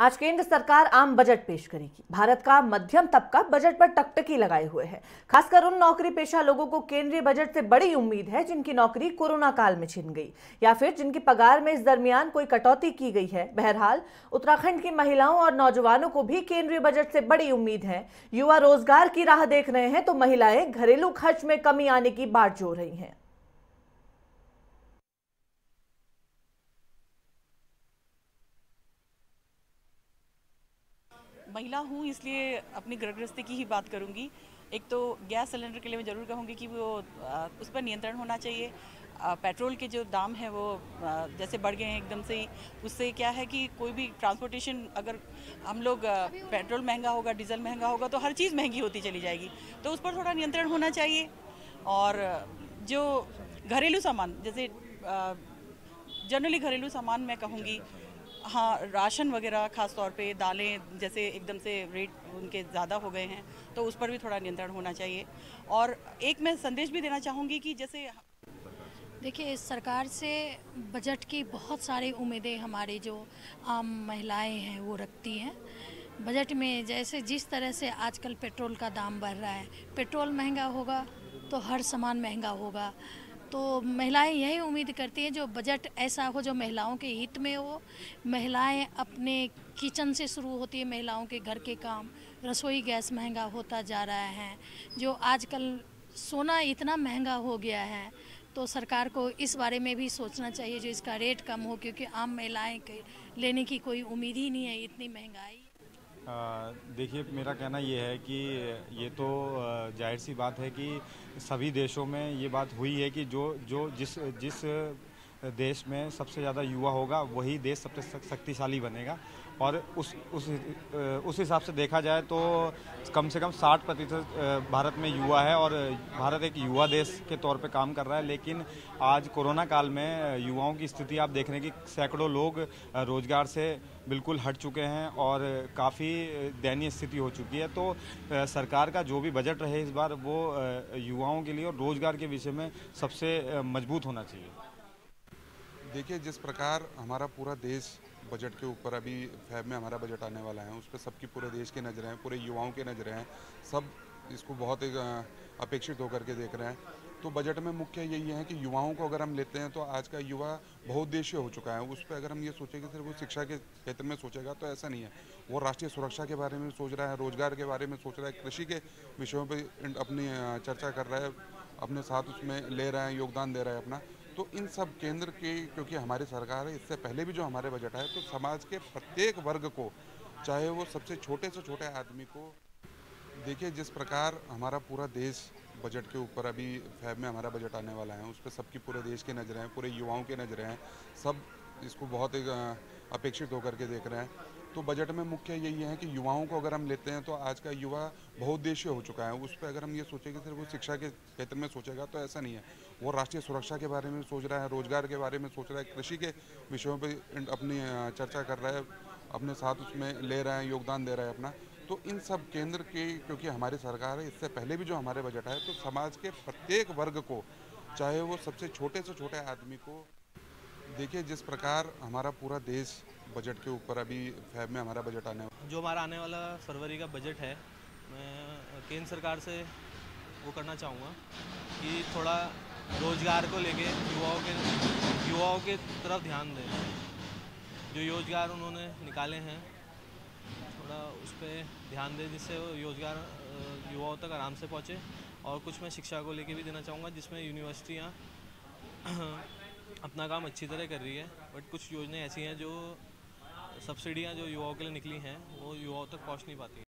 आज केंद्र सरकार आम बजट पेश करेगी। भारत का मध्यम तबका बजट पर टकटकी लगाए हुए है। खासकर उन नौकरी पेशा लोगों को केंद्रीय बजट से बड़ी उम्मीद है जिनकी नौकरी कोरोना काल में छिन गई या फिर जिनकी पगार में इस दरमियान कोई कटौती की गई है। बहरहाल उत्तराखंड की महिलाओं और नौजवानों को भी केंद्रीय बजट से बड़ी उम्मीद है। युवा रोजगार की राह देख रहे हैं तो महिलाएं घरेलू खर्च में कमी आने की बाट जोड़ रही हैं। महिला हूँ इसलिए अपनी गृहस्थी की ही बात करूँगी। एक तो गैस सिलेंडर के लिए मैं ज़रूर कहूँगी कि वो उस पर नियंत्रण होना चाहिए। पेट्रोल के जो दाम है वो जैसे बढ़ गए हैं एकदम से ही, उससे क्या है कि कोई भी ट्रांसपोर्टेशन, अगर हम लोग पेट्रोल महंगा होगा, डीजल महंगा होगा तो हर चीज़ महंगी होती चली जाएगी। तो उस पर थोड़ा नियंत्रण होना चाहिए। और जो घरेलू सामान, जैसे जनरली घरेलू सामान मैं कहूँगी, हाँ, राशन वगैरह ख़ास तौर पे दालें जैसे एकदम से रेट उनके ज़्यादा हो गए हैं तो उस पर भी थोड़ा नियंत्रण होना चाहिए। और एक मैं संदेश भी देना चाहूँगी कि जैसे देखिए, सरकार से बजट की बहुत सारी उम्मीदें हमारी जो आम महिलाएं हैं वो रखती हैं। बजट में जैसे जिस तरह से आजकल पेट्रोल का दाम बढ़ रहा है, पेट्रोल महंगा होगा तो हर सामान महंगा होगा। तो महिलाएं यही उम्मीद करती हैं जो बजट ऐसा हो जो महिलाओं के हित में हो। महिलाएं अपने किचन से शुरू होती है, महिलाओं के घर के काम, रसोई गैस महंगा होता जा रहा है। जो आजकल सोना इतना महंगा हो गया है तो सरकार को इस बारे में भी सोचना चाहिए जो इसका रेट कम हो, क्योंकि आम महिलाएं के लेने की कोई उम्मीद ही नहीं है इतनी महंगाई। देखिए, मेरा कहना ये है कि ये तो जाहिर सी बात है कि सभी देशों में ये बात हुई है कि जो जो जिस जिस देश में सबसे ज़्यादा युवा होगा वही देश सबसे शक्तिशाली बनेगा। और उस हिसाब से देखा जाए तो कम से कम 60% भारत में युवा है और भारत एक युवा देश के तौर पे काम कर रहा है। लेकिन आज कोरोना काल में युवाओं की स्थिति आप देख रहे हैं कि सैकड़ों लोग रोजगार से बिल्कुल हट चुके हैं और काफ़ी दयनीय स्थिति हो चुकी है। तो सरकार का जो भी बजट रहे इस बार वो युवाओं के लिए और रोजगार के विषय में सबसे मजबूत होना चाहिए। देखिए, जिस प्रकार हमारा पूरा देश बजट के ऊपर अभी फैब में हमारा बजट आने वाला है, उस पर सबकी पूरे देश की नज़रें हैं, पूरे युवाओं की नज़रें हैं। सब इसको बहुत एक अपेक्षित होकर के देख रहे हैं। तो बजट में मुख्य यही है कि युवाओं को अगर हम लेते हैं तो आज का युवा बहुउद्देशीय हो चुका है। उस पर अगर हम ये सोचें कि सिर्फ वो शिक्षा के क्षेत्र में सोचेगा तो ऐसा नहीं है। वो राष्ट्रीय सुरक्षा के बारे में सोच रहा है, रोजगार के बारे में सोच रहा है, कृषि के विषयों पर अपनी चर्चा कर रहा है, अपने साथ उसमें ले रहे हैं, योगदान दे रहा है अपना। तो इन सब केंद्र की क्योंकि हमारी सरकार है, इससे पहले भी जो हमारे बजट है तो समाज के प्रत्येक वर्ग को, चाहे वो सबसे छोटे आदमी को, देखिए जिस प्रकार हमारा पूरा देश बजट के ऊपर अभी फैब में हमारा बजट आने वाला है, उस पर सबकी पूरे देश की नज़रें हैं, पूरे युवाओं की नज़रें हैं। सब इसको बहुत एक अपेक्षित होकर के देख रहे हैं। तो बजट में मुख्य यही है कि युवाओं को अगर हम लेते हैं तो आज का युवा बहुउद्देशीय हो चुका है। उस पर अगर हम ये सोचें कि सिर्फ वो शिक्षा के क्षेत्र में सोचेगा तो ऐसा नहीं है। वो राष्ट्रीय सुरक्षा के बारे में सोच रहा है, रोजगार के बारे में सोच रहा है, कृषि के विषयों पर अपनी चर्चा कर रहा है, अपने साथ उसमें ले रहे हैं, योगदान दे रहा है अपना। तो इन सब केंद्र की क्योंकि हमारी सरकार है, इससे पहले भी जो हमारे बजट है तो समाज के प्रत्येक वर्ग को, चाहे वो सबसे छोटे आदमी को, देखिए जिस प्रकार हमारा पूरा देश बजट के ऊपर अभी फैब में हमारा बजट जो हमारा आने वाला फरवरी का बजट है, मैं केंद्र सरकार से वो करना चाहूँगा कि थोड़ा रोज़गार को लेके युवाओं के तरफ ध्यान दें। जो रोज़गार उन्होंने निकाले हैं थोड़ा उस पर ध्यान दें जिससे वो रोज़गार युवाओं तक आराम से पहुँचे। और कुछ मैं शिक्षा को लेके भी देना चाहूँगा जिसमें यूनिवर्सिटियाँ अपना काम अच्छी तरह कर रही है, बट कुछ योजनाएं ऐसी हैं जो सब्सिडियां जो युवाओं के लिए निकली हैं वो युवाओं तक पहुंच नहीं पाती।